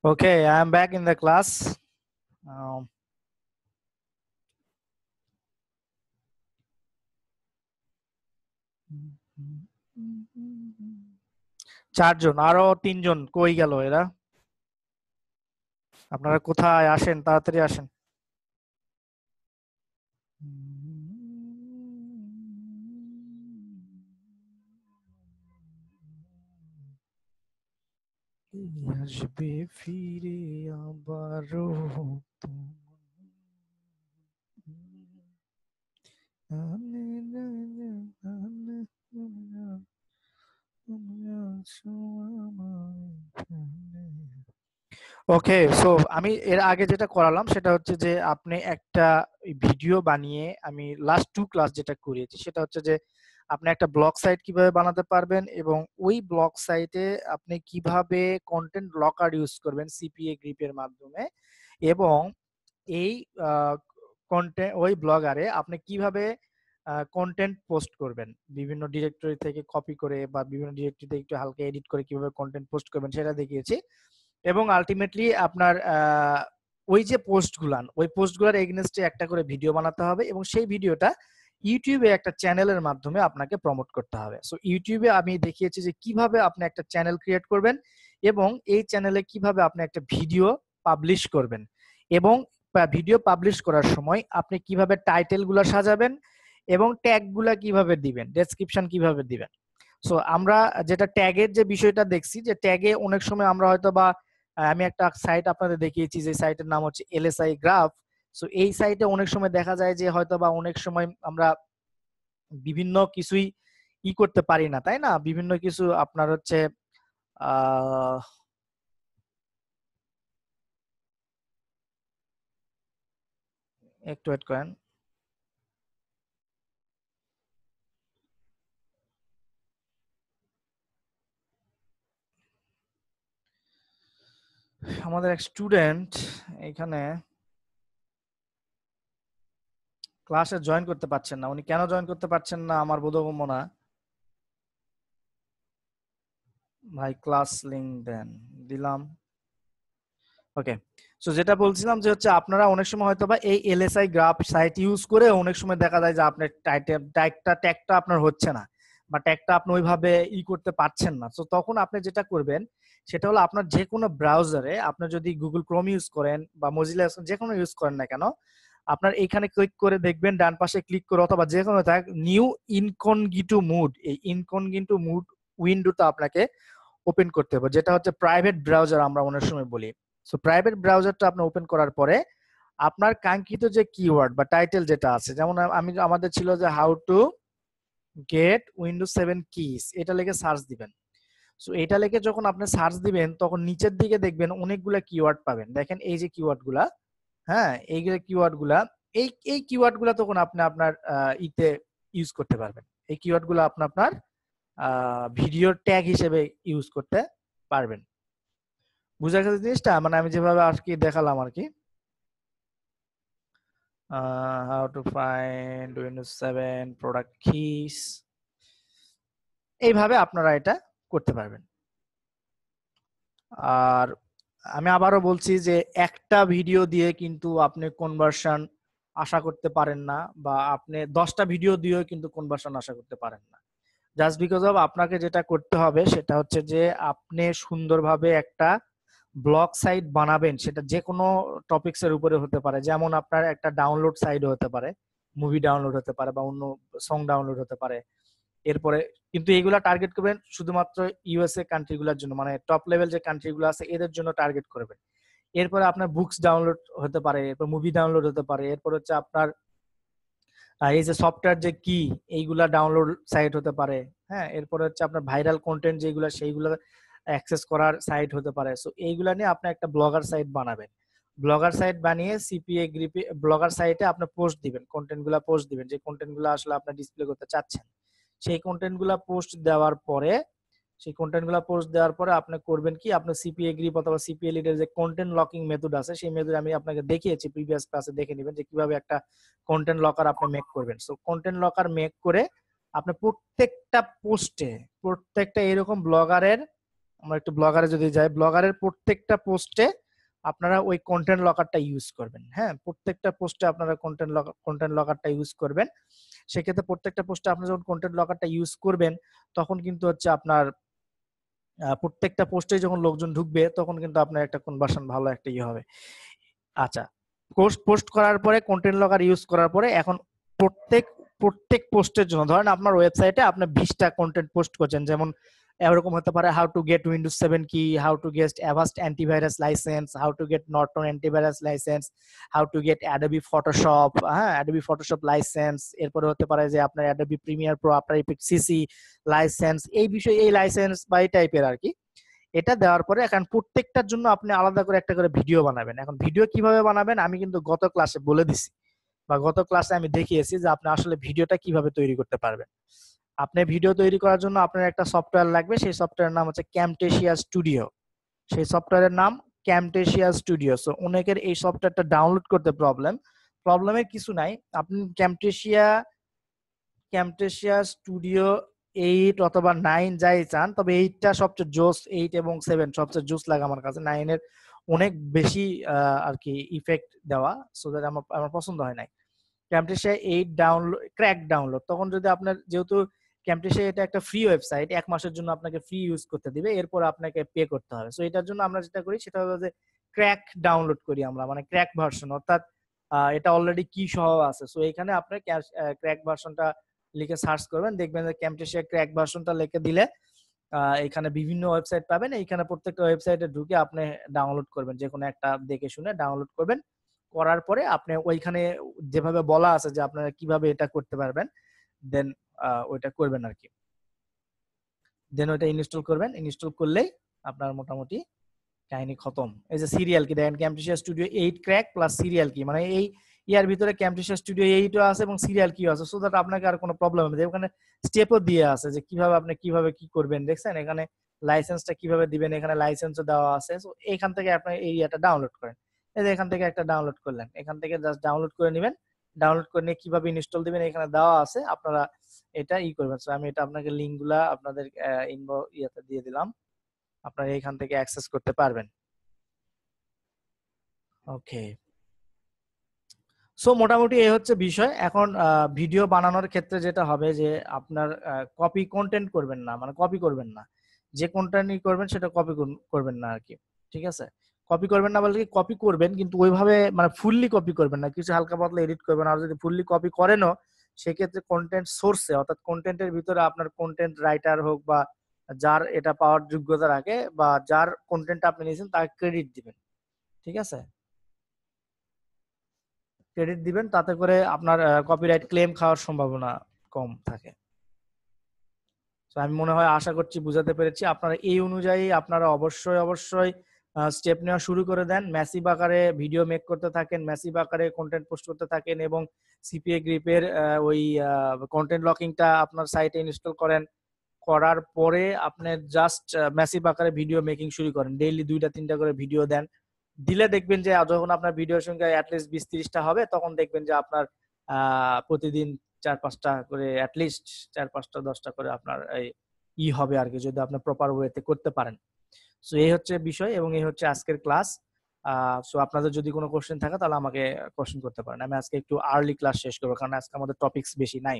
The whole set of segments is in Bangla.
Okay, I am back in the class. চারজন, আরো তিনজন কই গেল এরা? আপনারা কোথায় আসেন? তাড়াতাড়ি আসেন। আসবে ফিরে আবারও ওকে, সো আমি এর আগে যেটা করালাম সেটা হচ্ছে যে আপনি একটা ভিডিও বানিয়ে, আমি লাস্ট 2 ক্লাস যেটা করিয়েছি সেটা হচ্ছে যে আপনি একটা ব্লগ সাইট কিভাবে বানাতে পারবেন এবং ওই ব্লগ সাইটে আপনি কিভাবে কন্টেন্ট ব্লকার ইউজ করবেন সিপিএ গ্রিপের মাধ্যমে, এবং এই কন্টেন্ট ওই ব্লগারে আপনি কিভাবে কন্টেন্ট পোস্ট করবেন বিভিন্ন ডিরেক্টরি থেকে কপি করে বা বিভিন্ন ডিরেক্টরি থেকে একটু হালকা এডিট করে কিভাবে কন্টেন্ট পোস্ট করবেন সেটা দেখিয়েছি। এবং আলটিমেটলি আপনার ওই যে ওই পোস্টগুলোর এগেইনস্টে একটা করে ভিডিও বানাতে হবে এবং সেই ভিডিওটা ইউটিউবে একটা চ্যানেলের মাধ্যমে আপনাকে প্রমোট করতে হবে। সো ইউটিউবে আমি দেখিয়েছি যে কিভাবে আপনি একটা চ্যানেল ক্রিয়েট করবেন এবং এই চ্যানেলে কিভাবে আপনি একটা ভিডিও পাবলিশ করবেন এবং ভিডিও পাবলিশ করার সময় আপনি কিভাবে টাইটেলগুলো সাজাবেন এবং ট্যাগগুলো কিভাবে দিবেন, ডেসক্রিপশন কিভাবে দিবেন। সো আমরা যেটা ট্যাগের যে বিষয়টা দেখছি যে ট্যাগে অনেক সময় আমরা হয়তো বা আমি একটা সাইট আপনাদের দেখিয়েছি যে সাইটের নাম হচ্ছে এলএসআই গ্রাফ। সো এই সাইটে অনেক সময় দেখা যায় যে হয়তো বা অনেক সময় আমরা বিভিন্ন কিছুই করতে পারি না, তাই না? বিভিন্ন কিছু আপনার হচ্ছে একটু ওয়েট করেন। আমাদের এক স্টুডেন্ট এখানে ক্লাসে জয়েন করতে পারছেন না। উনি কেন জয়েন করতে পারছেন না আমার বোধগম্য না। ভাই ক্লাস লিংক দেন, দিলাম। ওকে, সো যেটা বলছিলাম যে হচ্ছে আপনারা অনেক সময় হয়তো বা এই এলএসআই গ্রাফ সাইট ইউজ করে অনেক সময় দেখা যায় যে আপনার ট্যাগটা আপনার হচ্ছে না বা ট্যাগটা আপনি ওইভাবে করতে পারছেন না। সো তখন আপনি যেটা করবেন সেটা হলো আপনার যে কোনো ব্রাউজারে, আপনি যদি গুগল ক্রোম ইউজ করেন বা মজিলা যে কোনো ইউজ করেন না কেন, আপনার এইখানে ক্লিক করে দেখবেন ডান পাশে ক্লিক করে অথবা যে কোনো নিউ ইনকগনিটো মুড, এই ইনকগনিটো মুড উইন্ডোটা আপনাকে ওপেন করতে হবে, যেটা হচ্ছে প্রাইভেট ব্রাউজার আমরা অনেক সময় বলি। সো প্রাইভেট ব্রাউজারটা আপনি ওপেন করার পরে আপনার কাঙ্ক্ষিত যে কিওয়ার্ড বা টাইটেল যেটা আছে, যেমন আমাদের ছিল যে how to get Windows 7 kiss, এটা লিখে সার্চ দিবেন। সো এটা লিখে যখন আপনি সার্চ দিবেন তখন নিচের দিকে দেখবেন অনেকগুলা কিওয়ার্ড পাবেন। দেখেন এই যে কিওয়ার্ডগুলা, হ্যাঁ এইগুলা কিওয়ার্ডগুলা, এই কিওয়ার্ডগুলা তখন আপনি আপনার ইতে ইউজ করতে পারবেন। এই কিওয়ার্ডগুলো আপনি আপনার ভিডিও ট্যাগ হিসেবে ইউজ করতে পারবেন। বুঝা গেছে জিনিসটা? মানে আমি যেভাবে আর কি দেখালাম আর কি, how to find Windows 7 product kiss, এইভাবে আপনারা এটা করতে পারবেন। আর আমি আবারও বলছি যে একটা ভিডিও দিয়ে কিন্তু আপনি কনভার্সন আশা করতে পারেন না, বা আপনি 10টা ভিডিও দিয়েও কিন্তু কনভার্সন আশা করতে পারেন না। জাস্ট বিকজ অফ আপনাকে যেটা করতে হবে সেটা হচ্ছে যে আপনি সুন্দরভাবে একটা ব্লগ সাইট বানাবেন, সেটা যে কোনো টপিকস এর উপরে হতে পারে। যেমন আপনার একটা ডাউনলোড সাইট হতে পারে, মুভি ডাউনলোড হতে পারে বা অন্য সং ডাউনলোড হতে পারে। এরপরে কিন্তু এইগুলা টার্গেট করবেন শুধুমাত্র ইউএসএ কান্ট্রিগুলোর জন্য, মানে টপ লেভেল যে কান্ট্রিগুলো আছে এদের জন্য টার্গেট করবেন। এরপরে আপনার বুকস ডাউনলোড হতে পারে, এরপর মুভি ডাউনলোড হতে পারে, এরপর হচ্ছে আপনার এই যে সফটওয়্যার যে কি এইগুলা ডাউনলোড সাইট হতে পারে, হ্যাঁ। এরপরে হচ্ছে আপনার ভাইরাল কন্টেন্ট যেগুলো সেইগুলো অ্যাক্সেস করার সাইট হতে পারে। সো এইগুলা নিয়ে আপনি একটা ব্লগার সাইট বানাবেন। ব্লগার সাইট বানিয়ে সিপিএ গ্রিপে ব্লগার সাইটে আপনি পোস্ট দিবেন, কন্টেন্টগুলো পোস্ট দিবেন, যে কন্টেন্টগুলো আসলে আপনি ডিসপ্লে করতে চাচ্ছেন সেই কন্টেন্টগুলো পোস্ট দেওয়ার পরে সেই কন্টেন্টগুলো পোস্ট দেওয়ার পরে আপনি করবেন কি, আপনি সিপিএ গ্রিপ অথবা সিপিএ লিডের যে কন্টেন্ট লকিং মেথড আছে, সেই মেথড আমি আপনাকে দেখিয়েছি প্রিভিয়াস ক্লাসে, দেখে নেবেন যে কিভাবে একটা কন্টেন্ট লকার আপনি মেক করবেন। সো কন্টেন্ট লকার মেক করে আপনি প্রত্যেকটা পোস্টে, প্রত্যেকটা এরকম ব্লগারের, আমরা একটু ব্লগারে যদি যাই, ব্লগারের প্রত্যেকটা পোস্টে আপনারা ওই কন্টেন্ট লকারটা ইউজ করবেন। হ্যাঁ, প্রত্যেকটা পোস্টে আপনারা কন্টেন্ট লকারটা ইউজ করবেন। সেক্ষেত্রে প্রত্যেকটা পোস্টে আপনি যখন কন্টেন্ট লকারটা ইউজ করবেন, তখন কিন্তু হচ্ছে আপনার প্রত্যেকটা পোস্টে যখন লোকজন ঢুকবে, তখন কিন্তু আপনার একটা কনভার্সন ভালো একটা ইয়ে হবে। আচ্ছা, পোস্ট করার পরে কন্টেন্ট লকার ইউজ করার পরে এখন প্রত্যেক পোস্টের জন্য, ধরেন আপনার ওয়েবসাইটে আপনি 20টা কন্টেন্ট পোস্ট করছেন, যেমন এরকম হতে পারে হাউ টু গেট উইন্ডোজ 7 কি, how to get Avast antivirus licence, how to get Norton antivirus licence, how to get Adobe Photoshop, হ্যাঁ অ্যাডোবি ফটোশপ লাইসেন্স, এরপরে হতে পারে যে আপনার Adobe Premiere Pro, after effect CC licence, এই বিষয়ে এই লাইসেন্স বা এই টাইপের আর কি। এটা দেওয়ার পরে এখন প্রত্যেকটার জন্য আপনি আলাদা করে একটা করে ভিডিও বানাবেন। এখন ভিডিও কিভাবে বানাবেন আমি কিন্তু গত ক্লাসে বলে দিছি, বা গত ক্লাসে আমি দেখিয়েছি যে আপনি আসলে ভিডিওটা কিভাবে তৈরি করতে পারবেন। আপনি ভিডিও তৈরি করার জন্য আপনার একটা সফটওয়্যার লাগবে, সেই সফটওয়্যারের নাম হচ্ছে ক্যামটেশিয়া স্টুডিও। সেই সফটওয়্যারের নাম ক্যামটেশিয়া স্টুডিও। সো অনেকের এই সফটওয়্যারটা ডাউনলোড করতে প্রবলেমের কিছু নাই। আপনি ক্যামটেশিয়া স্টুডিও 8 অথবা 9 যাই চান, তবে 8টা সবচেয়ে জোস, 8 এবং 7 সবচেয়ে জোস লাগে আমার কাছে। 9 এর অনেক বেশি আর কি ইফেক্ট দেওয়া, সো দ্যাট আমার পছন্দ হয় নাই। ক্যামটেশিয়া 8 ডাউনলোড, ক্র্যাক ডাউনলোড, তখন যদি আপনার, যেহেতু ক্যামটেশিয়া এটা একটা ফ্রি ওয়েবসাইট, 1 মাসের জন্য আপনাকে ফ্রি ইউজ করতে দিবে, এরপর আপনাকে পে করতে হবে। সো এটার জন্য আমরা যেটা করি সেটা হলো যে ক্র্যাক ডাউনলোড করি আমরা, মানে ক্র্যাক ভার্সন, অর্থাৎ এটা অলরেডি কি সহ আছে। সো এখানে আপনি ক্র্যাক ভার্সনটা লিখে সার্চ করবেন, দেখবেন যে ক্যামটেশিয়া ক্র্যাক ভার্সনটা লিখে দিলে এখানে বিভিন্ন ওয়েবসাইট পাবেন। এইখানে প্রত্যেকটা ওয়েবসাইটে ঢুকে আপনি ডাউনলোড করবেন, যে কোনো একটা দেখে শুনে ডাউনলোড করবেন। করার পরে আপনি ওইখানে যেভাবে বলা আছে যে আপনারা কিভাবে এটা করতে পারবেন, দেন ওইটা করবেন আর কি। দেন ওইটা ইনস্টল করবেন, ইনস্টল করলেই আপনার মোটামুটি কাহিনী খতম। এই যে সিরিয়াল কি দেখেন, ক্যামটেশিয়া স্টুডিও 8 ক্র্যাক প্লাস সিরিয়াল কি, মানে এই ইয়ার ভিতরে ক্যামটেশিয়া স্টুডিও 8ও আছে এবং সিরিয়াল কিও আছে, সো দ্যাট আপনাকে আর কোনো প্রবলেম হবে না। ওখানে স্টেপও দিয়ে আছে যে কিভাবে আপনি কিভাবে কি করবেন, দেখছেন এখানে লাইসেন্সটা কিভাবে দিবেন, এখানে লাইসেন্সও দেওয়া আছে। সো এখান থেকে আপনি এই ইয়াটা ডাউনলোড করেন, এই যে এখান থেকে একটা ডাউনলোড করলেন, এখান থেকে জাস্ট ডাউনলোড করে নেবেন। ডাউনলোড করে নিয়ে কিভাবে ইনস্টল দিবেন এখানে দেওয়া আছে, আপনারা এটা করবেন। সো আমি এটা আপনাকে লিঙ্কগুলা আপনাদের ইয়াতে দিয়ে দিলাম, আপনারা এখান থেকে অ্যাক্সেস করতে পারবেন। ওকে, সো মোটামুটি এই হচ্ছে বিষয়। এখন ভিডিও বানানোর ক্ষেত্রে যেটা হবে যে আপনার কপি কন্টেন্ট করবেন না, মানে কপি করবেন না, যে কন্টেন্টই করবেন সেটা কপি করবেন না আর কি। ঠিক আছে, কপি করবেন না বলতে কি, কপি করবেন কিন্তু ওইভাবে মানে ফুললি কপি করবেন না, কিছু হালকা পাতলা এডিট করবেন। আর যদি ফুললি কপি করেনও, সেক্ষেত্রে কন্টেন্ট সোর্সে, অর্থাৎ কন্টেন্টের ভিতরে আপনার কন্টেন্ট রাইটার হোক বা যার এটা পাওয়ার যোগ্যতা রাখে বা যার কন্টেন্ট আপনি নিয়েছেন তাকে ক্রেডিট দিবেন। ঠিক আছে, ক্রেডিট দিবেন, তাতে করে আপনার কপিরাইট ক্লেম খাওয়ার সম্ভাবনা কম থাকে। তো আমি মনে হয়, আশা করছি বুঝাতে পেরেছি। আপনারা এই অনুযায়ী আপনারা অবশ্যই স্টেপ নেওয়া শুরু করে দেন, ম্যাসিভ আকারে ভিডিও মেক করতে থাকেন, ম্যাসিভ আকারে কন্টেন্ট পোস্ট করতে থাকেন, এবং সিপিএ গ্রিপের ওই কন্টেন্ট লকিংটা আপনার সাইটে ইনস্টল করেন। করার পরে আপনি জাস্ট ম্যাসিভ আকারে ভিডিও মেকিং শুরু করেন, ডেইলি 2টা 3টা করে ভিডিও দেন। দিলে দেখবেন যে যখন আপনার ভিডিওর সংখ্যা অ্যাটলিস্ট 20-30টা হবে, তখন দেখবেন যে আপনার প্রতিদিন 4-5টা করে, অ্যাটলিস্ট 4-5টা 10টা করে আপনার এই হবে আর কি, যদি আপনি প্রপার ওয়েতে করতে পারেন। সো এই হচ্ছে বিষয় এবং এই হচ্ছে আজকের ক্লাস। সো আপনাদের যদি কোনো কোশ্চেন থাকে তাহলে আমাকে কোশ্চেন করতে পারেন। আমি আজকে একটু আর্লি ক্লাস শেষ করবো, কারণ আজকে আমাদের টপিকস বেশি নাই।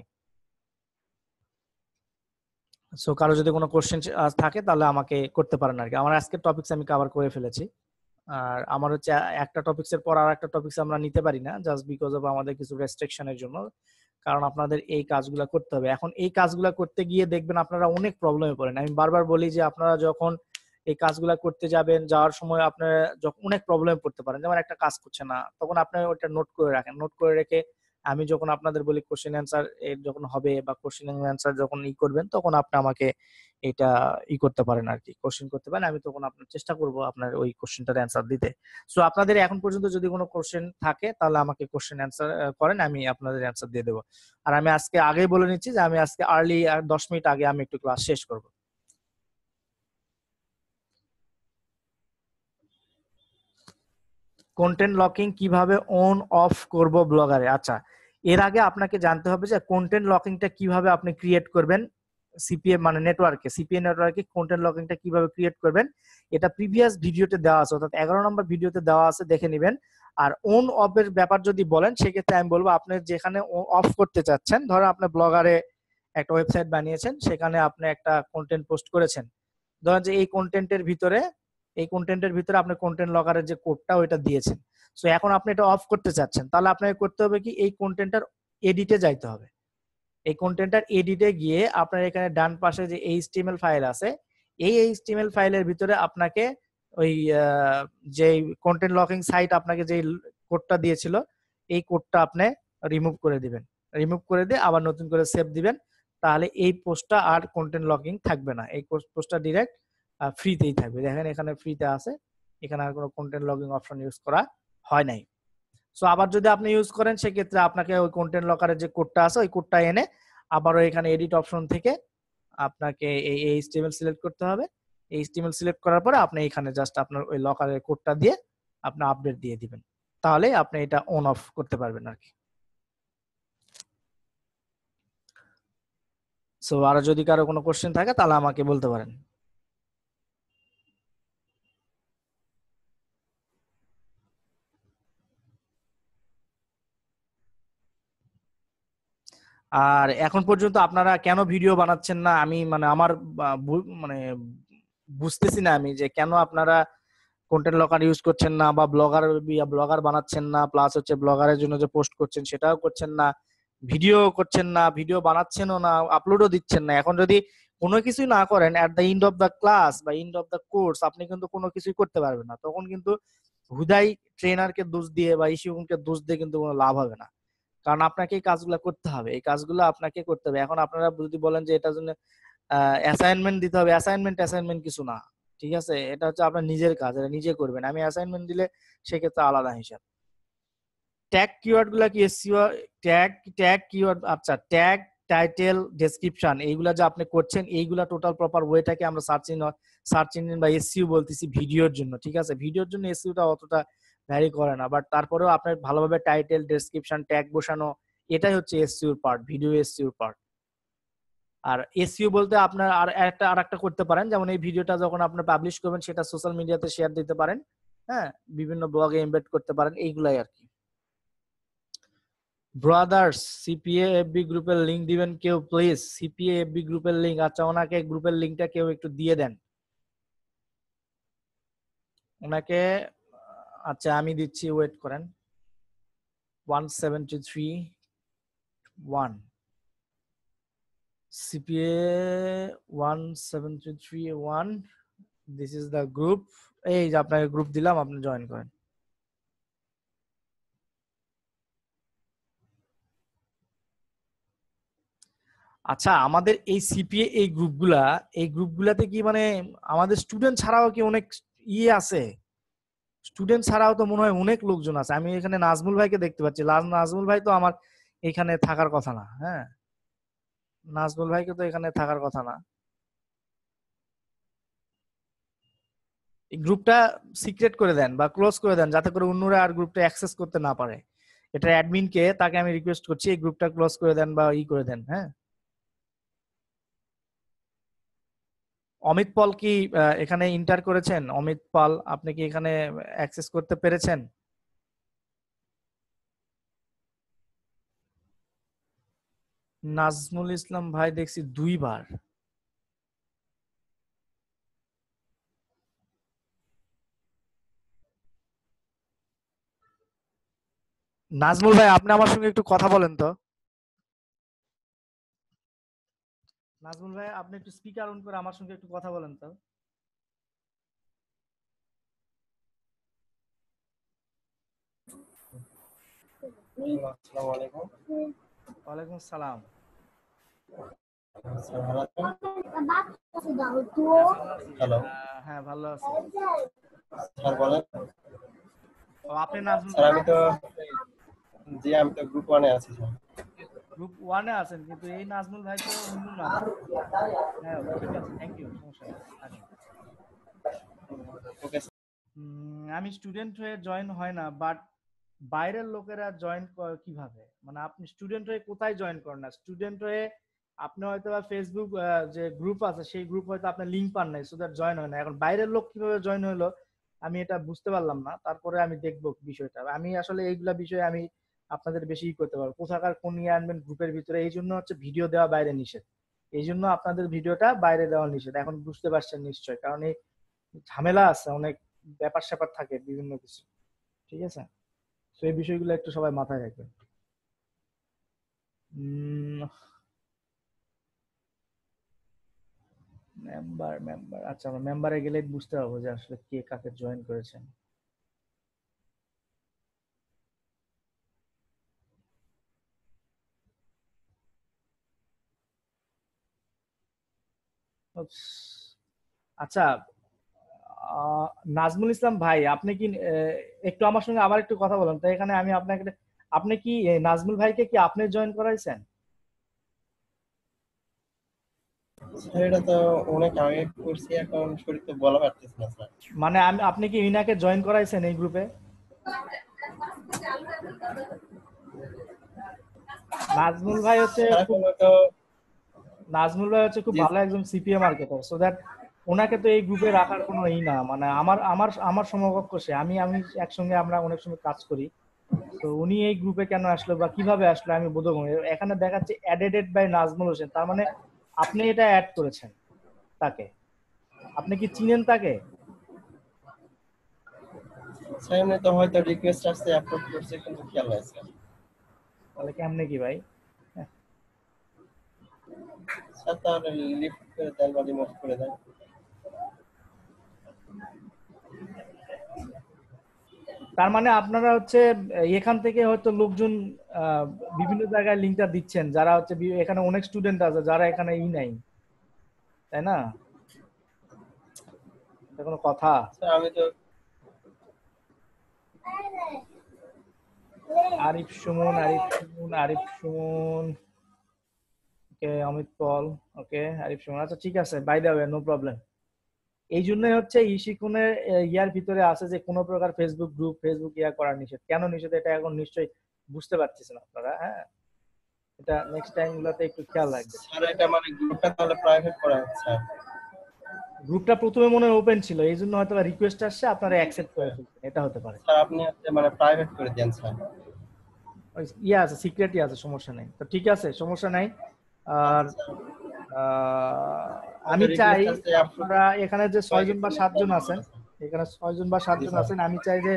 সো কারো যদি কোনো কোশ্চেন থাকে তাহলে আমাকে করতে পারেন আর কি। আমার আজকের টপিকস আমি কভার করে ফেলেছি। আর আমার হচ্ছে একটা টপিক্সের পর আর একটা টপিক্স আমরা নিতে পারি না, জাস্ট বিকজ অফ আমাদের কিছু রেস্ট্রিকশনের জন্য। কারণ আপনাদের এই কাজগুলা করতে হবে। এখন এই কাজগুলা করতে গিয়ে দেখবেন আপনারা অনেক প্রবলেমে পড়েন। আমি বারবার বলি যে আপনারা যখন এই কাজগুলা করতে যাবেন, যাওয়ার সময় আপনারা যখন অনেক প্রবলেমে পড়তে পারেন, যেমন একটা কাজ করছে না, তখন আপনি ওটা নোট করে রাখেন। নোট করে রেখে আমি যখন আপনাদের বলি কোশ্চেন অ্যান্সার যখন হবে বা কোশ্চেন অ্যান্সার যখন করবেন, তখন আপনি আমাকে এটা করতে পারেন আর কি, কোশ্চেন করতে পারেন। আমি তখন আপনার চেষ্টা করব আপনার ওই কোশ্চেনটার অ্যান্সার দিতে। সো আপনাদের এখন পর্যন্ত যদি কোনো কোশ্চেন থাকে তাহলে আমাকে কোশ্চেন অ্যান্সার করেন, আমি আপনাদের অ্যান্সার দিয়ে দেবো। আর আমি আজকে আগেই বলে নিচ্ছি যে আমি আজকে আর্লি 10 মিনিট আগে আমি একটু ক্লাস শেষ করব। কন্টেন্ট লকিং কিভাবে অন অফ করব ব্লগারে। আচ্ছা, এর আগে আপনাকে জানতে হবে যে কন্টেন্ট লকিংটা কিভাবে আপনি ক্রিয়েট করবেন সিপিএ মানে নেটওয়ার্কে, সিপিএ নেটওয়ার্কে কন্টেন্ট লকিংটা কিভাবে ক্রিয়েট করবেন এটা প্রিভিয়াস ভিডিওতে দেওয়া আছে, অর্থাৎ 11 নম্বর ভিডিওতে দেওয়া আছে, দেখে নেবেন। আর অন অফ এর ব্যাপার যদি বলেন সেক্ষেত্রে আমি বলবো আপনি যেখানে অফ করতে চাচ্ছেন, ধরো আপনি ব্লগারে একটা ওয়েবসাইট বানিয়েছেন, সেখানে আপনি একটা কন্টেন্ট পোস্ট করেছেন, ধরেন যে এই কন্টেন্টের ভিতরে আপনি কন্টেন্ট লকারের যে কোডটা ওইটা দিয়েছেন। সো এখন আপনি এটা অফ করতে চাচ্ছেন, তাহলে আপনাকে করতে হবে কি, এই কন্টেন্টটার এডিটে যাইতে হবে। এই কন্টেন্টটার এডিটে গিয়ে আপনার এখানে ডান পাশে যে এইচটিএমএল ফাইল আছে, এই এইচটিএমএল ফাইলের ভিতরে আপনাকে ওই যে কন্টেন্ট লকিং সাইট আপনাকে যে কোডটা দিয়েছিল এই কোডটা আপনি রিমুভ করে দিবেন। রিমুভ করে দিয়ে আবার নতুন করে সেভ দিবেন, তাহলে এই পোস্টটা আর কন্টেন্ট লকিং থাকবে না, এই পোস্টটা ডিরেক্ট ফ্রিতেই থাকবে। দেখেন এখানে ফ্রিতে আছে, এখানে আর কোনো কন্টেন্ট লকিং অপশন ইউজ করা হয় নাই। সো আবার যদি আপনি ইউজ করেন সেক্ষেত্রে আপনাকে ওই কন্টেন্ট লকারের যে কোডটা আছে ওই কোডটা এনে আবারও এখানে এডিট অপশন থেকে আপনাকে এই এইচটিএমএল সিলেক্ট করতে হবে। এইচটিএমএল সিলেক্ট করার পরে আপনি এখানে জাস্ট আপনার ওই লকারের কোডটা দিয়ে আপনি আপডেট দিয়ে দিবেন, তাহলে আপনি এটা অন অফ করতে পারবেন আর কি। সো আর যদি কারো কোনো কোশ্চেন থাকে তাহলে আমাকে বলতে পারেন। আর এখন পর্যন্ত আপনারা কেন ভিডিও বানাচ্ছেন না, আমি মানে আমার মানে বুঝতেছি না আমি, যে কেন আপনারা কন্টেন্ট লকার ইউজ করছেন না বা ব্লগার বানাচ্ছেন না, প্লাস হচ্ছে ব্লগারের জন্য যে পোস্ট করছেন সেটাও করছেন না, ভিডিও করছেন না, ভিডিও বানাচ্ছেনও না, আপলোডও দিচ্ছেন না। এখন যদি কোনো কিছুই না করেন, at the end of the class বা এন্ড অফ দ্য কোর্স আপনি কিন্তু কোনো কিছুই করতে পারবেন না। তখন কিন্তু হুদাই ট্রেনারকে দোষ দিয়ে বা ইস্যুকে দোষ দিয়ে কিন্তু কোনো লাভ হবে না, কারণ আপনাকে এই কাজগুলো করতে হবে, এই কাজগুলো আপনাকে করতে হবে। এখন আপনারা যদি বলেন যে এটার জন্য অ্যাসাইনমেন্ট দিতে হবে, অ্যাসাইনমেন্ট কিছু না, ঠিক আছে? এটা হচ্ছে আপনার নিজের কাজ, এটা নিজে করবেন। আমি অ্যাসাইনমেন্ট দিলে সেক্ষেত্রে আলাদা হিসাব। ট্যাগ কিওয়ার্ড গুলা কি এসইও, ট্যাগ কিওয়ার্ড, আচ্ছা ট্যাগ, টাইটেল, ডেসক্রিপশন, এইগুলা যে আপনি করছেন এইগুলা টোটাল প্রপার ওয়েটাকে আমরা সার্চ ইঞ্জিন বা এসইও বলতেছি ভিডিওর জন্য, ঠিক আছে? ভিডিওর জন্য এসইওটা অতটা ভ্যারি করে না, বাট তারপরেও আপনার ভালোভাবে টাইটেল, ডেসক্রিপশন, ট্যাগ বসানো, এটাই হচ্ছে এসইওর পার্ট, ভিডিও এসইওর পার্ট। আর এসইও বলতে আপনার আর একটা করতে পারেন, যেমন এই ভিডিওটা যখন আপনি পাবলিশ করবেন সেটা সোশ্যাল মিডিয়াতে শেয়ার দিতে পারেন, হ্যাঁ, বিভিন্ন ব্লগে এমবেড করতে পারেন, এইগুলাই আর কি। ব্রাদার্স সিপিএ এফবি গ্রুপের লিংক দিবেন কেউ প্লিজ, সিপিএ এফবি গ্রুপের লিংক, আচ্ছা ওনাকে গ্রুপের লিংকটা কেউ একটু দিয়ে দেন ওনাকে। আচ্ছা আমি দিচ্ছি, ওয়েট করেন। 1731 CPA 1731, this is the group. এই যে আপনাকে গ্রুপ দিলাম, আপনি জয়েন করেন। আচ্ছা আমাদের এই সিপিএ এই গ্রুপগুলাতে কি মানে আমাদের স্টুডেন্ট ছাড়াও কি অনেক ইয়ে আছে? স্টুডেন্ট ছাড়াও তো মনে হয় অনেক লোকজন আছে। আমি এখানে নাজমুল ভাইকে দেখতে পাচ্ছি, নাজমুল ভাই তো আমার এখানে থাকার কথা না, হ্যাঁ, নাজমুল ভাইকে তো এখানে থাকার কথা না। এই গ্রুপটা সিক্রেট করে দেন বা ক্লোজ করে দেন, যাতে করে অন্যরা আর গ্রুপটা অ্যাক্সেস করতে না পারে। এটা অ্যাডমিনকে, তাকে আমি রিকোয়েস্ট করছি এই গ্রুপটা ক্লোজ করে দেন বা করে দেন, হ্যাঁ। অমিত পল কি এখানে ইন্টার করেছেন? অমিত পাল আপনি কি এখানে অ্যাক্সেস করতে পেরেছেন? নাজমুল ইসলাম ভাই দেখছি 2 বার। নাজমুল ভাই আপনি আমার সঙ্গে একটু কথা বলেন তো। নাজমুল ভাই আপনি একটু স্পিকার অন করে আমার সঙ্গে একটু কথা বলেন তো। আসসালামু আলাইকুম। ওয়ালাইকুম সালাম। স্যার ভালো আছেন? হ্যাঁ ভালো আছি। হ্যালো হ্যাঁ ভালো আছি। স্যার বলেন। ও আপনি নাজমুল স্যার ভাই? আমি তো গ্রুপ 1 এ আছি স্যার। গ্রুপ 1 এ আছেন, কিন্তু এই নাজমুল ভাই তো অন্য নাজমুল। হ্যাঁ ঠিক আছে, থ্যাংক ইউ, সমস্যা নেই, থাকেন। ওকে আমি স্টুডেন্ট হয়ে জয়েন হয় না, বাট বাইরের লোকেরা জয়েন কিভাবে, মানে আপনি স্টুডেন্ট হয়ে কোথায় জয়েন করেন না? স্টুডেন্ট হয়ে আপনি হয়তো বা ফেসবুক যে গ্রুপ আছে সেই গ্রুপ হয়তো আপনার লিংক পান নাই, সো দ্যাট জয়েন হয় না। এখন বাইরের লোক কিভাবে জয়েন হলো আমি এটা বুঝতে পারলাম না, তারপরে আমি দেখবো বিষয়টা। আমি আসলে এইগুলা বিষয়ে আমি আপনাদের বেশি করতে পারবো, কোথাকার কোন ইয়ে আনবেন গ্রুপের ভিতরে, এই জন্য হচ্ছে ভিডিও দেওয়া বাইরে নিষেধ। এই জন্য আপনাদের ভিডিওটা বাইরে দেওয়া নিষেধ, এখন বুঝতে পারছেন নিশ্চয়, কারণ এই ঝামেলা আছে অনেক, ব্যাপার স্যাপার থাকে বিভিন্ন কিছু। ঠিক আছে, তো এই বিষয়গুলো একটু সবাই মাথায় রাখবেন। মেম্বার মেম্বার আচ্ছা, আমরা মেম্বারে গেলে বুঝতে পারবো যে আসলে কে কাকে জয়েন করেছেন। উফস, আচ্ছা, নাজমুল ইসলাম ভাই, আপনি কি একটু আমার সঙ্গে আবার একটু কথা বলেন তো এখানে, আমি আপনাকে, আপনি কি নাজমুল ভাইকে কি আপনি জয়েন করাইছেন? স্যার এটা তো অনেক আগে করছি, এখন সঠিক তো বলা পারতেছি না স্যার। মানে আপনি কি ইনাকে জয়েন করাইছেন এই গ্রুপে? নাজমুল ভাই হচ্ছে স্যার খুব, এখন তো নাজমুল ভাই হচ্ছে খুব জি ভালো একজন সিপিএ মার্কেটার, সো দ্যাট ওনাকে তো এই গ্রুপে রাখার কোনো ই না, মানে আমার আমার আমার সমকক্ষ সে, আমি আমি একসঙ্গে আমরা অনেক সময় কাজ করি। তো উনি এই গ্রুপে কেন আসলো বা কিভাবে আসলো আমি বোধগম্য। এখানে দেখাচ্ছে অ্যাডেড বাই নাজমুল হোসেন, তার মানে আপনি এটা অ্যাড করেছেন তাকে? আপনি কি চিনেন তাকে? স্যার এমনি তো হয়তো রিকোয়েস্ট আসছে, আপলোড করছে, কিন্তু খেয়াল নাই স্যার। তাহলে কেমনে কি ভাই? স্যার তাহলে লিফট করে দেন বা রিমুভ করে দেন। তার মানে আপনারা হচ্ছে এখান থেকে হয়তো লোকজন আহ, বিভিন্ন জায়গায় লিঙ্কটা দিচ্ছেন, যারা হচ্ছে এখানে অনেক স্টুডেন্ট আছে যারা এখানে নাই, তাই না? এটা কোনো কথা? স্যার আমি তো আরিফ সুমন, আরিফ সুমন, আরিফ সুমন, ওকে, অমিত পল, ওকে, আরিফ সুমন, আচ্ছা ঠিক আছে, by the way, no problem. এই জন্যই হচ্ছে শিখনের ইয়ার ভিতরে আছে যে কোনো প্রকার ফেসবুক গ্রুপ, ফেসবুক ইয়া করা নিষেধ। কেন নিষেধ এটা এখন নিশ্চয়ই বুঝতে পারতেছেন আপনারা, হ্যাঁ? এটা নেক্সট টাইম গুলাতে একটু খেয়াল রাখবেন। স্যার এটা মানে গ্রুপটা তাহলে প্রাইভেট করা হচ্ছে। গ্রুপটা প্রথমে মনে হয় ওপেন ছিল, এই জন্য হয়তো রিকোয়েস্ট আসছে, আপনারা অ্যাকসেপ্ট করে ফেলছেন, এটা হতে পারে। স্যার আপনি হচ্ছে মানে প্রাইভেট করে দেন স্যার। ইয়ে আছে, সিক্রেটই আছে, সমস্যা নেই, তো ঠিক আছে, সমস্যা নাই। আর আচ্ছা, আহ, হয়তো আমি চাই রিকোয়েস্ট আসছে, আপলোড আপনারা এখানে যে হয়ে 6 জন গেছে, বা নেক্সট 7 জন টাইম হবে আছেন, না স্যার। এখানে 6 জন বা 7 জি জন স্যার। আছেন, আমি চাই যে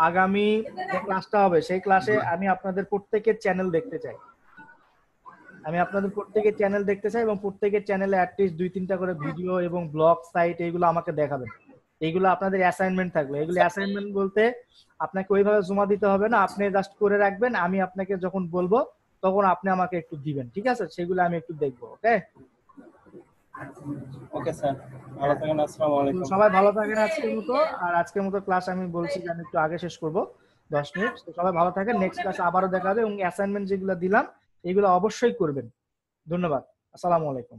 আগামী যে ক্লাসটা হবে সেই ক্লাসে আমি আপনাদের প্রত্যেকের চ্যানেল দেখতে চাই। আমি আপনাদের প্রত্যেকের চ্যানেল দেখতে চাই এবং প্রত্যেকের চ্যানেলে অ্যাটলিস্ট 2-3টা করে ভিডিও এবং ব্লগ সাইট এইগুলো আমাকে দেখাবেন। এইগুলো আপনাদের অ্যাসাইনমেন্ট থাকবে। এগুলো স্যার আপনি অ্যাসাইনমেন্ট বলতে আপনাকে ওইভাবে জমা দিতে হবে না, আপনি জাস্ট করে রাখবেন, আমি আপনাকে যখন বলবো তখন আপনি আমাকে একটু দিবেন, ঠিক আছে? সেগুলো আমি একটু দেখবো, ওকে? ওকে স্যার, ভালো হ্যাঁ, থাকেন, আসসালামু তো আলাইকুম। সবাই ভালো থাকেন আজকের মতো। আর আজকের মতো ক্লাস আমি বলছি যে আমি একটু আগে শেষ করব, 10 মিনিট। তো সবাই ভালো থাকেন, নেক্সট ক্লাসে আবারও দেখা হবে, এবং অ্যাসাইনমেন্ট যেগুলো দিলাম এগুলো অবশ্যই করবেন। ধন্যবাদ, আসসালামু আলাইকুম।